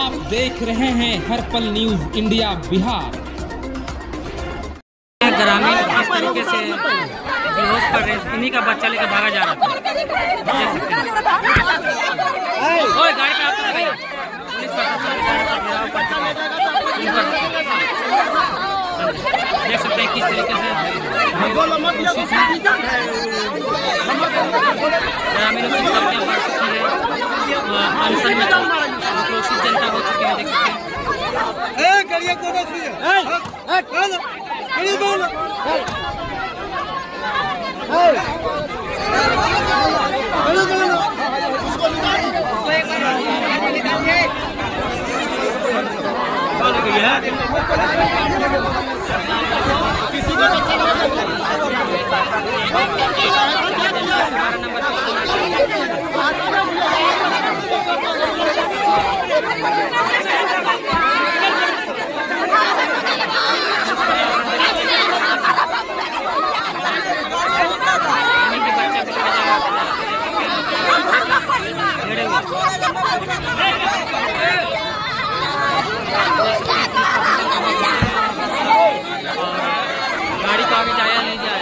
आप देख रहे हैं हर पल न्यूज इंडिया बिहार। ग्रामीण इस तरीके से बेहोश पड़ रहे, इन्हीं का बच्चा लेकर भागा जा रहा था। देख सकते हैं गाड़ी पे आप लगाइए, पुलिस प्रशासन घेराव कर चुका है। देख सकते हैं किस तरीके से ग्रामीणों की अनशन में आक्रोशित जनता हो चुकी है। देख सकते गाड़ी को आगे जाया नहीं जाया,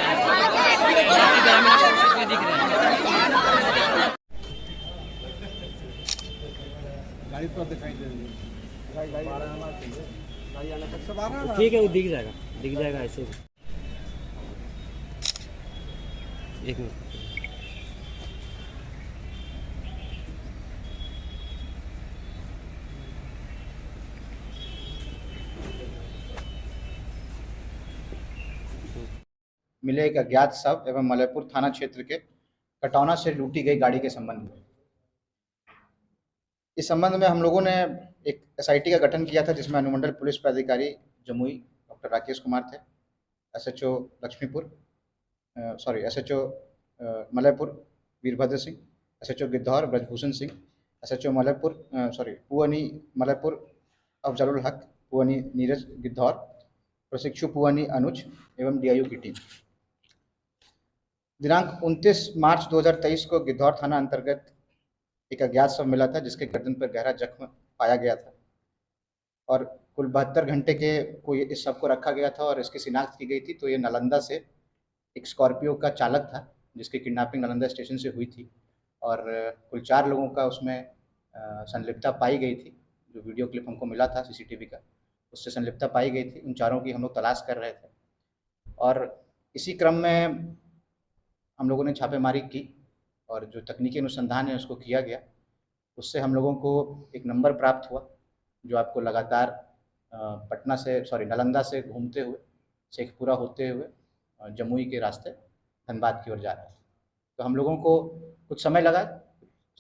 ग्रामीण दिख रहे हैं। गाड़ी तो दिखाई दे रही है। ठीक है, वो दिख जाएगा ऐसे। एक मिनट, मिले एक अज्ञात शव एवं मलयपुर थाना क्षेत्र के कटौना से लूटी गई गाड़ी के संबंध में। इस संबंध में हम लोगों ने एक एसआईटी का गठन किया था, जिसमें अनुमंडल पुलिस पदाधिकारी जमुई डॉक्टर राकेश कुमार थे, SHO Laxmipur SHO Malaypur Virbhadra Singh, SHO Giddhaur Brajbhushan Singh, SHO पुअनी मलयपुर अफजलुल हक, पुअनी नीरज गिद्धौर, प्रशिक्षु पुअनी अनुज एवं डीआईयू की टीम। दिनांक 29 मार्च 2023 को गिद्धौर थाना अंतर्गत एक अज्ञात शव मिला था, जिसके गर्दन पर गहरा जख्म पाया गया था और कुल 72 घंटे के को इस शव को रखा गया था और इसकी शिनाख्त की गई थी। तो ये नालंदा से एक स्कॉर्पियो का चालक था, जिसकी किडनैपिंग नालंदा स्टेशन से हुई थी और कुल 4 लोगों का उसमें संलिप्तता पाई गई थी। जो वीडियो क्लिप हमको मिला था सीसीटीवी का, उससे संलिप्तता पाई गई थी। उन चारों की हम लोग तलाश कर रहे थे और इसी क्रम में हम लोगों ने छापेमारी की और जो तकनीकी अनुसंधान है उसको किया गया। उससे हम लोगों को एक नंबर प्राप्त हुआ, जो आपको लगातार नालंदा से घूमते हुए शेखपुरा होते हुए जमुई के रास्ते धनबाद की ओर जा रहा है। तो हम लोगों को कुछ समय लगा,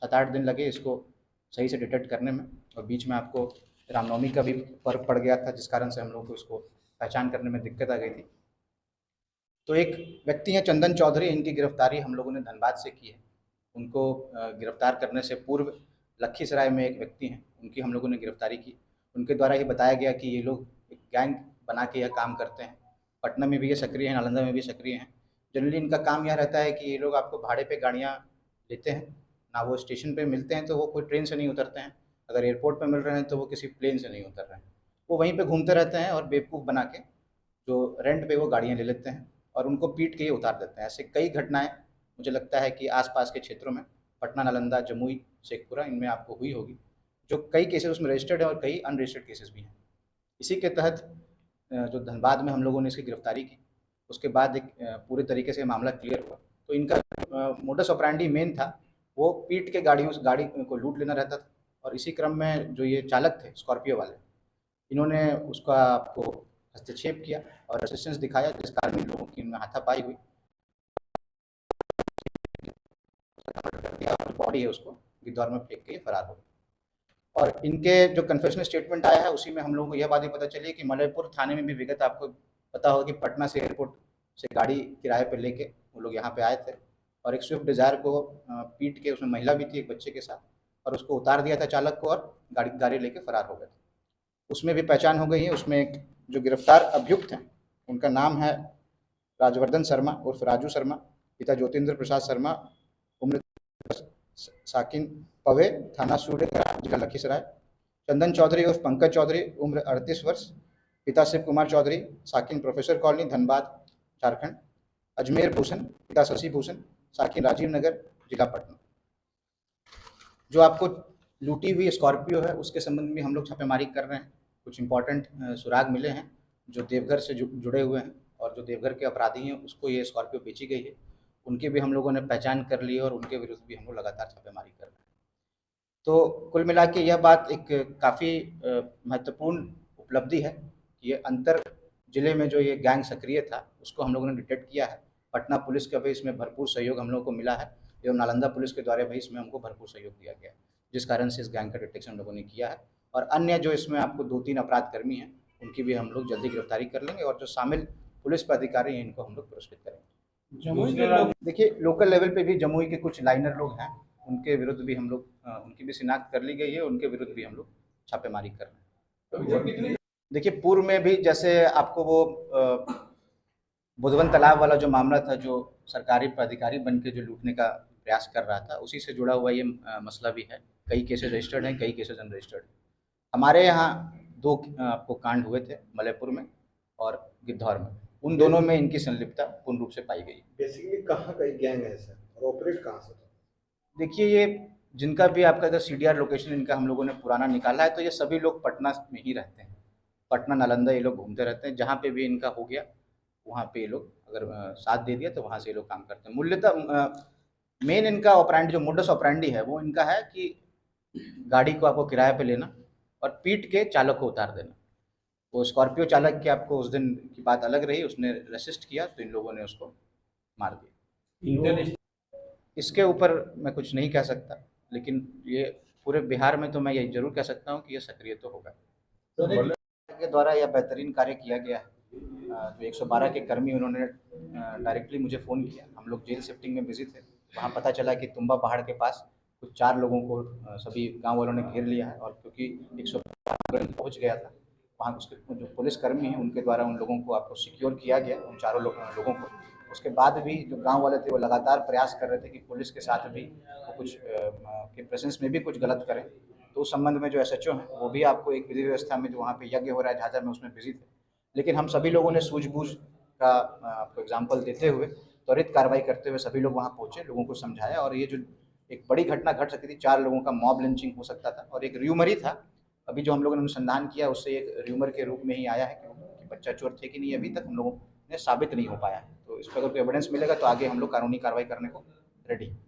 7-8 दिन लगे इसको सही से डिटेक्ट करने में, और बीच में आपको रामनवमी का भी पर्व पड़ गया था, जिस कारण से हम लोगों को इसको पहचान करने में दिक्कत आ गई थी। तो एक व्यक्ति हैं चंदन चौधरी, इनकी गिरफ्तारी हम लोगों ने धनबाद से की है। उनको गिरफ्तार करने से पूर्व लखीसराय में एक व्यक्ति हैं, उनकी हम लोगों ने गिरफ्तारी की। उनके द्वारा ये बताया गया कि ये लोग एक गैंग बना के यह काम करते हैं। पटना में भी ये सक्रिय हैं, नालंदा में भी सक्रिय हैं। जनरली इनका काम यह रहता है कि ये लोग आपको भाड़े पे गाड़ियाँ लेते हैं, ना वो स्टेशन पे मिलते हैं तो वो कोई ट्रेन से नहीं उतरते हैं, अगर एयरपोर्ट पे मिल रहे हैं तो वो किसी प्लेन से नहीं उतर रहे हैं, वो वहीं पे घूमते रहते हैं और बेवकूफ़ बना के जो रेंट पे वो गाड़ियाँ ले लेते हैं और उनको पीट के ही उतार देते हैं। ऐसे कई घटनाएं मुझे लगता है कि आसपास के क्षेत्रों में पटना, नालंदा, जमुई, शेखपुरा, इनमें आपको हुई होगी। जो कई केसेस उसमें रजिस्टर्ड हैं और कई अनरजिस्टर्ड केसेस भी हैं। इसी के तहत जो धनबाद में हम लोगों ने इसकी गिरफ्तारी की, उसके बाद एक पूरे तरीके से मामला क्लियर हुआ। तो इनका मोडस ऑपरेंडी मेन था, वो पीट के गाड़ी को लूट लेना रहता था। और इसी क्रम में जो ये चालक थे स्कॉर्पियो वाले, इन्होंने उसका आपको हस्तक्षेप किया और रेसिस्टेंस दिखाया, जिस कारण इन लोगों की इनमें हाथापाई हुई। बॉडी है उसको गिद्धौर में फेंक के फरार हो। और इनके जो कन्फेशनल स्टेटमेंट आया है, उसी में हम लोगों को यह बात भी पता चली कि मलयपुर थाने में भी विगत आपको पता होगा कि पटना से एयरपोर्ट से गाड़ी किराए पर लेके वो लोग यहाँ पे आए थे और एक स्विफ्ट डिज़ायर को पीट के, उसमें महिला भी थी एक बच्चे के साथ, और उसको उतार दिया था चालक को और गाड़ी लेके फरार हो गए थे। उसमें भी पहचान हो गई है। उसमें एक जो गिरफ्तार अभियुक्त हैं उनका नाम है राजवर्धन शर्मा उर्फ राजू शर्मा, पिता ज्योतिन्द्र प्रसाद शर्मा, उम्र साकिन पवे, थाना सूर्य जिला लखीसराय, चंदन चौधरी उर्फ पंकज चौधरी, उम्र 38 वर्ष, पिता शिव कुमार चौधरी, साकिन प्रोफेसर कॉलोनी, धनबाद, झारखंड। अजमेर भूषण, पिता शशि भूषण, साकिन राजीव नगर, जिला पटना। जो आपको लूटी हुई स्कॉर्पियो है उसके संबंध में हम लोग छापेमारी कर रहे हैं। कुछ इंपॉर्टेंट सुराग मिले हैं जो देवघर से जुड़े हुए हैं, और जो देवघर के अपराधी हैं उसको ये स्कॉर्पियो बेची गई है, उनकी भी हम लोगों ने पहचान कर ली है और उनके विरुद्ध भी हम लोग लगातार छापेमारी कर रहे हैं। तो कुल मिला के यह बात एक काफ़ी महत्वपूर्ण उपलब्धि है कि ये अंतर जिले में जो ये गैंग सक्रिय था उसको हम लोगों ने डिटेक्ट किया है। पटना पुलिस का भी इसमें भरपूर सहयोग हम लोगों को मिला है, एवं नालंदा पुलिस के द्वारा भी इसमें हमको भरपूर सहयोग दिया गया है, जिस कारण से इस गैंग का डिटेक्शन हम लोगों ने किया है। और अन्य जो इसमें आपको 2-3 अपराध कर्मी हैं उनकी भी हम लोग जल्दी गिरफ्तारी कर लेंगे, और जो शामिल पुलिस पदाधिकारी हैं इनको हम लोग पुरस्कृत करेंगे। जमुई के लोग, देखिए लोकल लेवल पे भी जमुई के कुछ लाइनर लोग हैं, उनके विरुद्ध भी हम लोग उनकी भी शिनाख्त कर ली गई है, उनके विरुद्ध भी हम लोग छापेमारी कर रहे हैं। देखिए पूर्व में भी जैसे आपको वो बुधवन तालाब वाला जो मामला था, जो सरकारी पदाधिकारी बन के जो लूटने का प्रयास कर रहा था, उसी से जुड़ा हुआ ये मसला भी है। कई केसेस रजिस्टर्ड हैं, कई केसेस अनरजिस्टर्ड हैं। हमारे यहाँ 2 आपको कांड हुए थे, मलयपुर में और गिद्धौर में। उन दोनों में इनकी संलिप्तता पूर्ण रूप से पाई गई। बेसिकली कहाँ का गैंग है सर, और ऑपरेट कहाँ से? देखिए ये जिनका भी आपका अगर CDR लोकेशन इनका हम लोगों ने पुराना निकाला है, तो ये सभी लोग पटना में ही रहते हैं। पटना नालंदा ये लोग घूमते रहते हैं, जहाँ पे भी इनका हो गया वहाँ पे ये लोग अगर साथ दे दिया तो वहाँ से ये लोग काम करते हैं। मूल्यतः मेन इनका ऑपरेंडी जो मोडस ऑपरेंडी है वो इनका है कि गाड़ी को आपको किराए पे लेना और पीट के चालक को उतार देना। वो स्कॉर्पियो चालक की आपको उस दिन की बात अलग रही, उसने रेसिस्ट किया तो इन लोगों ने उसको मार दिया। इसके ऊपर मैं कुछ नहीं कह सकता, लेकिन ये पूरे बिहार में तो मैं ये जरूर कह सकता हूँ कि ये सक्रिय तो होगा। के द्वारा यह बेहतरीन कार्य किया गया है। जो 112 के कर्मी उन्होंने डायरेक्टली मुझे फ़ोन किया। हम लोग जेल शिफ्टिंग में बिजी थे, वहाँ पता चला कि तुम्बा पहाड़ के पास कुछ 4 लोगों को सभी गांव वालों ने घेर लिया है, और क्योंकि 112 पहुँच गया था वहाँ, उसके जो पुलिसकर्मी हैं उनके द्वारा उन लोगों को आपको सिक्योर किया गया, उन चारों लोगों को। उसके बाद भी जो गांव वाले थे वो लगातार प्रयास कर रहे थे कि पुलिस के साथ भी वो कुछ के प्रेजेंस में भी कुछ गलत करें। तो उस संबंध में जो SHO हैं वो भी आपको एक विधि व्यवस्था में जो वहाँ पे यज्ञ हो रहा है झाझा में, उसमें बिजी थे। लेकिन हम सभी लोगों ने सूझबूझ का आपको एग्जाम्पल देते हुए त्वरित कार्रवाई करते हुए सभी लोग वहाँ पहुँचे, लोगों को समझाया, और ये जो एक बड़ी घटना घट सकती थी, 4 लोगों का मॉब लिंचिंग हो सकता था, और एक र्यूमर ही था। अभी जो हम लोगों ने अनुसंधान किया उससे एक र्यूमर के रूप में ही आया है कि बच्चा चोर थे कि नहीं, अभी तक हम लोगों ने साबित नहीं हो पाया है। तो इस पर अगर कोई एविडेंस मिलेगा तो आगे हम लोग कानूनी कार्रवाई करने को रेडी हैं।